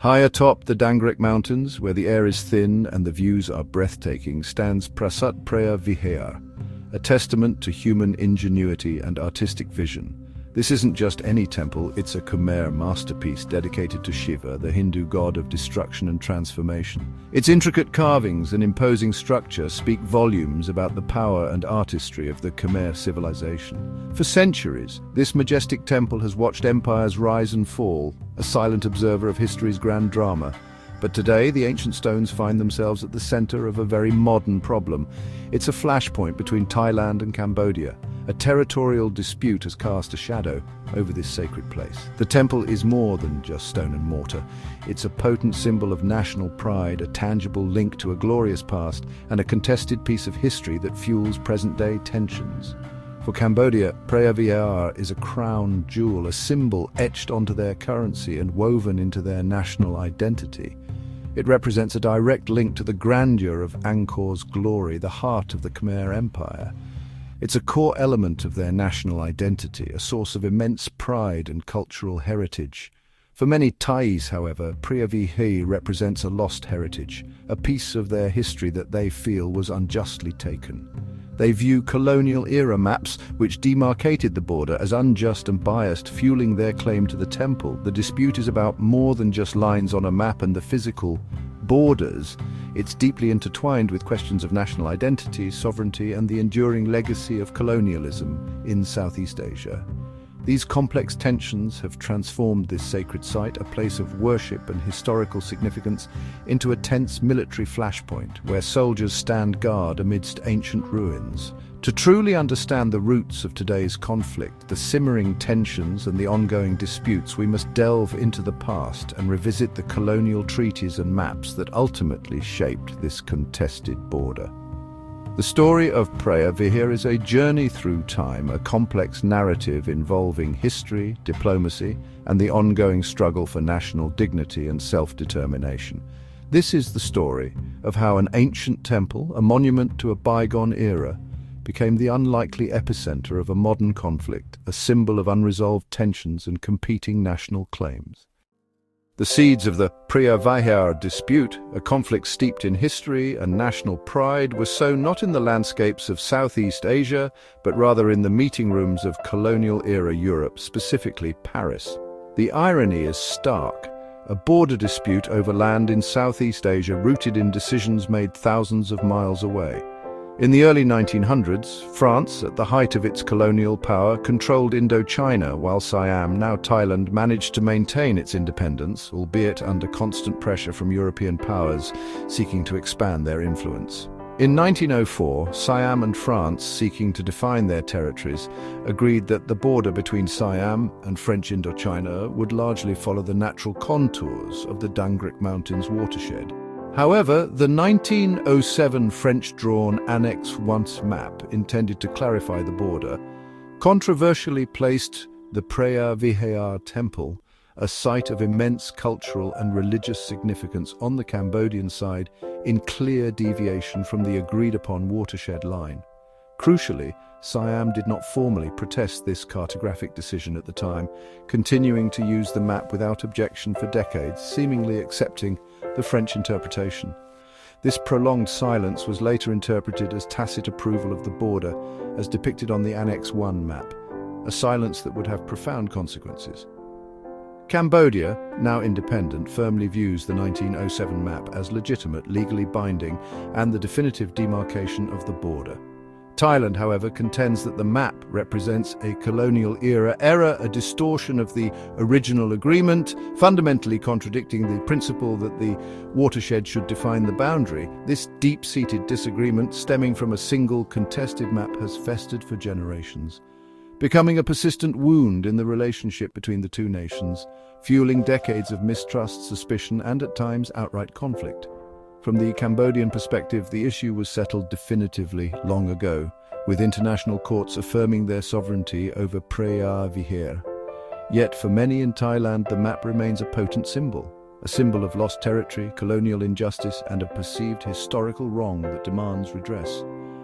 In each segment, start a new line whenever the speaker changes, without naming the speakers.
High atop the Dangrek Mountains, where the air is thin and the views are breathtaking, stands Prasat Preah Vihear, a testament to human ingenuity and artistic vision. This isn't just any temple, it's a Khmer masterpiece dedicated to Shiva, the Hindu god of destruction and transformation. Its intricate carvings and imposing structure speak volumes about the power and artistry of the Khmer civilization. For centuries, this majestic temple has watched empires rise and fall, a silent observer of history's grand drama. But today, the ancient stones find themselves at the center of a very modern problem. It's a flashpoint between Thailand and Cambodia. A territorial dispute has cast a shadow over this sacred place. The temple is more than just stone and mortar. It's a potent symbol of national pride, a tangible link to a glorious past, and a contested piece of history that fuels present-day tensions. For Cambodia, Preah Vihear is a crown jewel, a symbol etched onto their currency and woven into their national identity. It represents a direct link to the grandeur of Angkor's glory, the heart of the Khmer Empire. It's a core element of their national identity, a source of immense pride and cultural heritage. For many Thais, however, Preah Vihear represents a lost heritage, a piece of their history that they feel was unjustly taken. They view colonial era maps, which demarcated the border, as unjust and biased, fueling their claim to the temple. The dispute is about more than just lines on a map and the physical borders. It's deeply intertwined with questions of national identity, sovereignty, and the enduring legacy of colonialism in Southeast Asia. These complex tensions have transformed this sacred site, a place of worship and historical significance, into a tense military flashpoint where soldiers stand guard amidst ancient ruins. To truly understand the roots of today's conflict, the simmering tensions and the ongoing disputes, we must delve into the past and revisit the colonial treaties and maps that ultimately shaped this contested border. The story of Preah Vihear is a journey through time, a complex narrative involving history, diplomacy, and the ongoing struggle for national dignity and self-determination. This is the story of how an ancient temple, a monument to a bygone era, became the unlikely epicenter of a modern conflict, a symbol of unresolved tensions and competing national claims. The seeds of the Preah Vihear dispute, a conflict steeped in history and national pride, were sown not in the landscapes of Southeast Asia, but rather in the meeting rooms of colonial-era Europe, specifically Paris. The irony is stark. A border dispute over land in Southeast Asia rooted in decisions made thousands of miles away. In the early 1900s, France, at the height of its colonial power, controlled Indochina, while Siam, now Thailand, managed to maintain its independence, albeit under constant pressure from European powers seeking to expand their influence. In 1904, Siam and France, seeking to define their territories, agreed that the border between Siam and French Indochina would largely follow the natural contours of the Dangrek Mountains watershed. However, the 1907 French-drawn Annex I map, intended to clarify the border, controversially placed the Preah Vihear temple, a site of immense cultural and religious significance on the Cambodian side, in clear deviation from the agreed-upon watershed line. Crucially, Siam did not formally protest this cartographic decision at the time, continuing to use the map without objection for decades, seemingly accepting the French interpretation. This prolonged silence was later interpreted as tacit approval of the border, as depicted on the Annex I map, a silence that would have profound consequences. Cambodia, now independent, firmly views the 1907 map as legitimate, legally binding, and the definitive demarcation of the border. Thailand, however, contends that the map represents a colonial-era error, a distortion of the original agreement, fundamentally contradicting the principle that the watershed should define the boundary. This deep-seated disagreement, stemming from a single contested map, has festered for generations, becoming a persistent wound in the relationship between the two nations, fueling decades of mistrust, suspicion, and at times outright conflict. From the Cambodian perspective, the issue was settled definitively long ago, with international courts affirming their sovereignty over Preah Vihear. Yet for many in Thailand, the map remains a potent symbol, a symbol of lost territory, colonial injustice, and a perceived historical wrong that demands redress.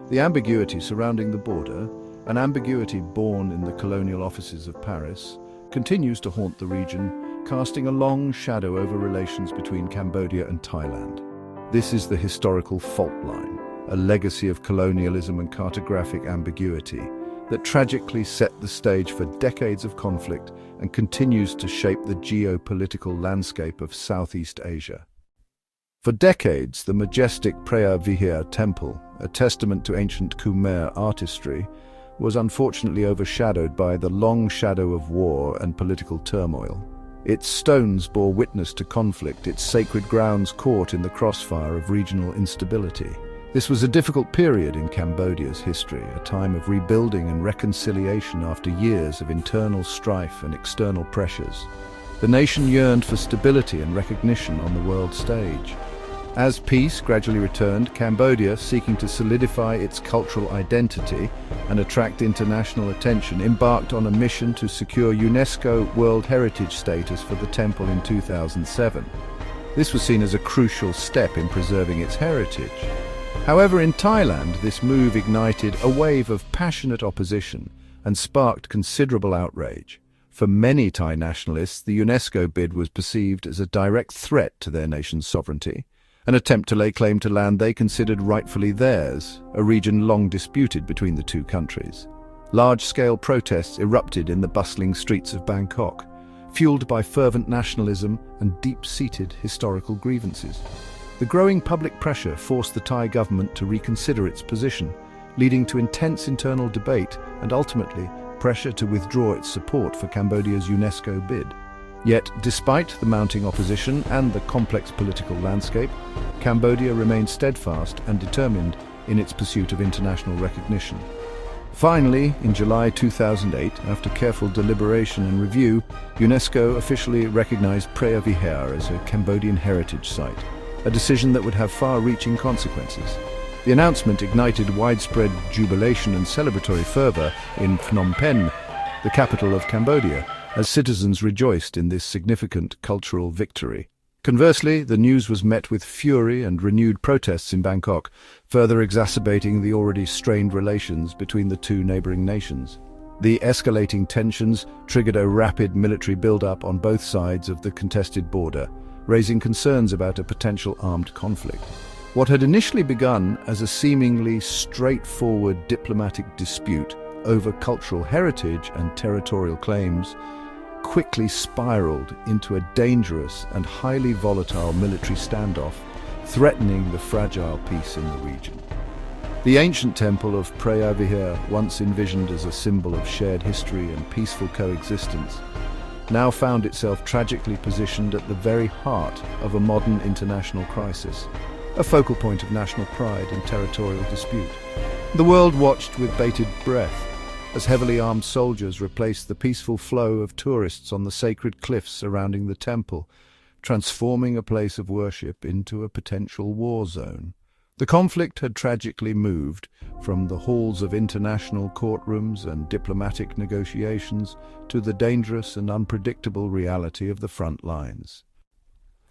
The ambiguity surrounding the border, an ambiguity born in the colonial offices of Paris, continues to haunt the region, casting a long shadow over relations between Cambodia and Thailand. This is the historical fault line, a legacy of colonialism and cartographic ambiguity that tragically set the stage for decades of conflict and continues to shape the geopolitical landscape of Southeast Asia. For decades, the majestic Preah Vihear temple, a testament to ancient Khmer artistry, was unfortunately overshadowed by the long shadow of war and political turmoil. Its stones bore witness to conflict, its sacred grounds caught in the crossfire of regional instability. This was a difficult period in Cambodia's history, a time of rebuilding and reconciliation after years of internal strife and external pressures. The nation yearned for stability and recognition on the world stage. As peace gradually returned, Cambodia, seeking to solidify its cultural identity and attract international attention, embarked on a mission to secure UNESCO World Heritage status for the temple in 2007. This was seen as a crucial step in preserving its heritage. However, in Thailand, this move ignited a wave of passionate opposition and sparked considerable outrage. For many Thai nationalists, the UNESCO bid was perceived as a direct threat to their nation's sovereignty, an attempt to lay claim to land they considered rightfully theirs, a region long disputed between the two countries. Large-scale protests erupted in the bustling streets of Bangkok, fueled by fervent nationalism and deep-seated historical grievances. The growing public pressure forced the Thai government to reconsider its position, leading to intense internal debate and ultimately pressure to withdraw its support for Cambodia's UNESCO bid. Yet, despite the mounting opposition and the complex political landscape, Cambodia remained steadfast and determined in its pursuit of international recognition. Finally, in July 2008, after careful deliberation and review, UNESCO officially recognized Preah Vihear as a Cambodian heritage site, a decision that would have far-reaching consequences. The announcement ignited widespread jubilation and celebratory fervor in Phnom Penh, the capital of Cambodia, as citizens rejoiced in this significant cultural victory. Conversely, the news was met with fury and renewed protests in Bangkok, further exacerbating the already strained relations between the two neighboring nations. The escalating tensions triggered a rapid military build-up on both sides of the contested border, raising concerns about a potential armed conflict. What had initially begun as a seemingly straightforward diplomatic dispute over cultural heritage and territorial claims quickly spiraled into a dangerous and highly volatile military standoff, threatening the fragile peace in the region. The ancient temple of Preah Vihear, once envisioned as a symbol of shared history and peaceful coexistence, now found itself tragically positioned at the very heart of a modern international crisis, a focal point of national pride and territorial dispute. The world watched with bated breath as heavily armed soldiers replaced the peaceful flow of tourists on the sacred cliffs surrounding the temple, transforming a place of worship into a potential war zone. The conflict had tragically moved from the halls of international courtrooms and diplomatic negotiations to the dangerous and unpredictable reality of the front lines.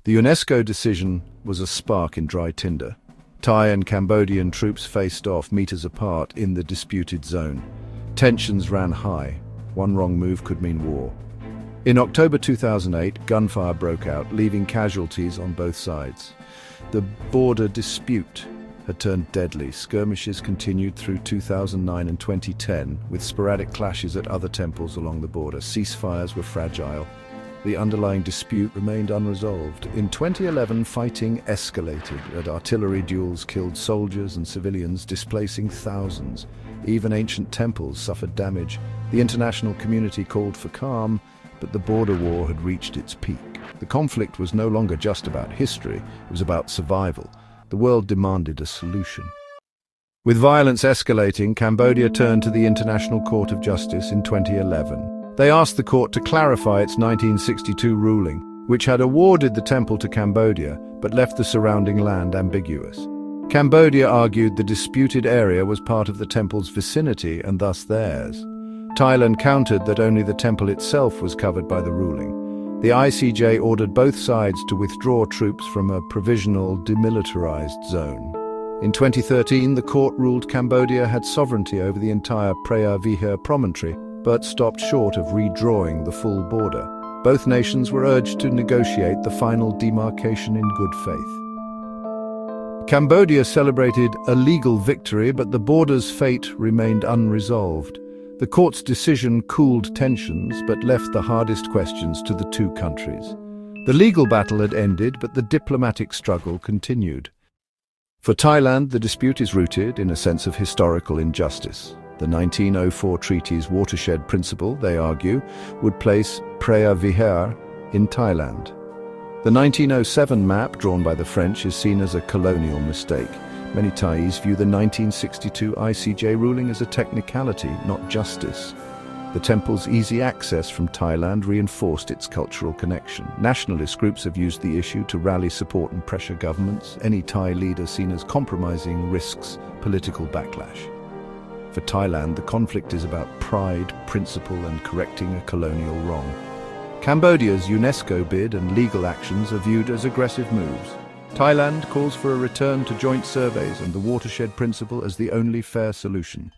The UNESCO decision was a spark in dry tinder. Thai and Cambodian troops faced off meters apart in the disputed zone. Tensions ran high. One wrong move could mean war. In October 2008, gunfire broke out, leaving casualties on both sides. The border dispute had turned deadly. Skirmishes continued through 2009 and 2010, with sporadic clashes at other temples along the border. Ceasefires were fragile. The underlying dispute remained unresolved. In 2011, fighting escalated, and artillery duels killed soldiers and civilians, displacing thousands. Even ancient temples suffered damage. The international community called for calm, but the border war had reached its peak. The conflict was no longer just about history, it was about survival. The world demanded a solution. With violence escalating, Cambodia turned to the International Court of Justice in 2011. They asked the court to clarify its 1962 ruling, which had awarded the temple to Cambodia, but left the surrounding land ambiguous. Cambodia argued the disputed area was part of the temple's vicinity and thus theirs. Thailand countered that only the temple itself was covered by the ruling. The ICJ ordered both sides to withdraw troops from a provisional demilitarized zone. In 2013, the court ruled Cambodia had sovereignty over the entire Preah Vihear promontory, but stopped short of redrawing the full border. Both nations were urged to negotiate the final demarcation in good faith. Cambodia celebrated a legal victory, but the border's fate remained unresolved. The court's decision cooled tensions, but left the hardest questions to the two countries. The legal battle had ended, but the diplomatic struggle continued. For Thailand, the dispute is rooted in a sense of historical injustice. The 1904 treaty's watershed principle, they argue, would place Preah Vihear in Thailand. The 1907 map drawn by the French is seen as a colonial mistake. Many Thais view the 1962 ICJ ruling as a technicality, not justice. The temple's easy access from Thailand reinforced its cultural connection. Nationalist groups have used the issue to rally support and pressure governments. Any Thai leader seen as compromising risks political backlash. For Thailand, the conflict is about pride, principle, and correcting a colonial wrong. Cambodia's UNESCO bid and legal actions are viewed as aggressive moves. Thailand calls for a return to joint surveys and the watershed principle as the only fair solution.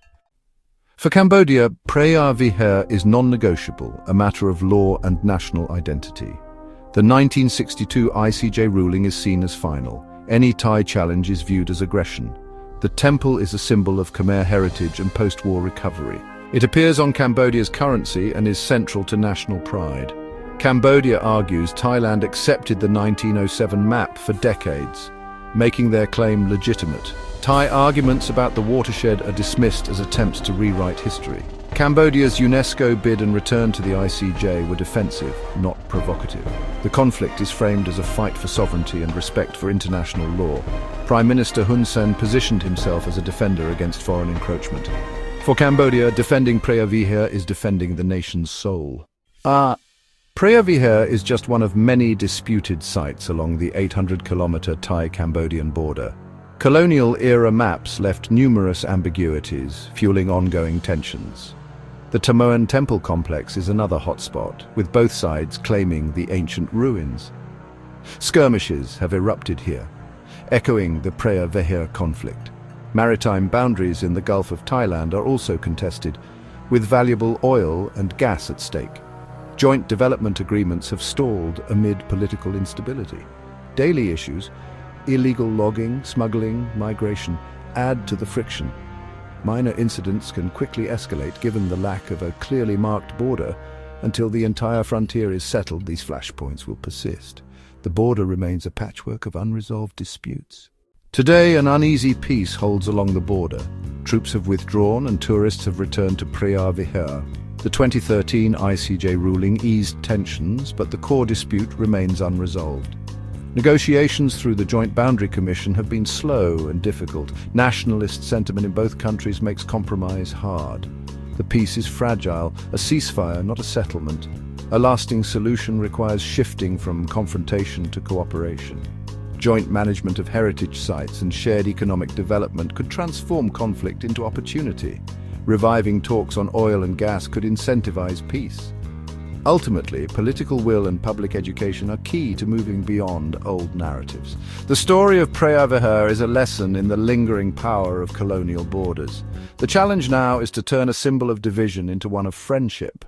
For Cambodia, Preah Vihear is non-negotiable, a matter of law and national identity. The 1962 ICJ ruling is seen as final. Any Thai challenge is viewed as aggression. The temple is a symbol of Khmer heritage and post-war recovery. It appears on Cambodia's currency and is central to national pride. Cambodia argues Thailand accepted the 1907 map for decades, making their claim legitimate. Thai arguments about the watershed are dismissed as attempts to rewrite history. Cambodia's UNESCO bid and return to the ICJ were defensive, not provocative. The conflict is framed as a fight for sovereignty and respect for international law. Prime Minister Hun Sen positioned himself as a defender against foreign encroachment. For Cambodia, defending Preah Vihear is defending the nation's soul. Preah Vihear is just one of many disputed sites along the 800-kilometer Thai-Cambodian border. Colonial-era maps left numerous ambiguities, fueling ongoing tensions. The Tamoan temple complex is another hotspot, with both sides claiming the ancient ruins. Skirmishes have erupted here, echoing the Preah Vihear conflict. Maritime boundaries in the Gulf of Thailand are also contested, with valuable oil and gas at stake. Joint development agreements have stalled amid political instability. Daily issues, illegal logging, smuggling, migration, add to the friction. Minor incidents can quickly escalate given the lack of a clearly marked border. Until the entire frontier is settled, these flashpoints will persist. The border remains a patchwork of unresolved disputes. Today, an uneasy peace holds along the border. Troops have withdrawn and tourists have returned to Preah Vihear. The 2013 ICJ ruling eased tensions, but the core dispute remains unresolved. Negotiations through the Joint Boundary Commission have been slow and difficult. Nationalist sentiment in both countries makes compromise hard. The peace is fragile, a ceasefire, not a settlement. A lasting solution requires shifting from confrontation to cooperation. Joint management of heritage sites and shared economic development could transform conflict into opportunity. Reviving talks on oil and gas could incentivize peace. Ultimately, political will and public education are key to moving beyond old narratives. The story of Preah Vihear is a lesson in the lingering power of colonial borders. The challenge now is to turn a symbol of division into one of friendship.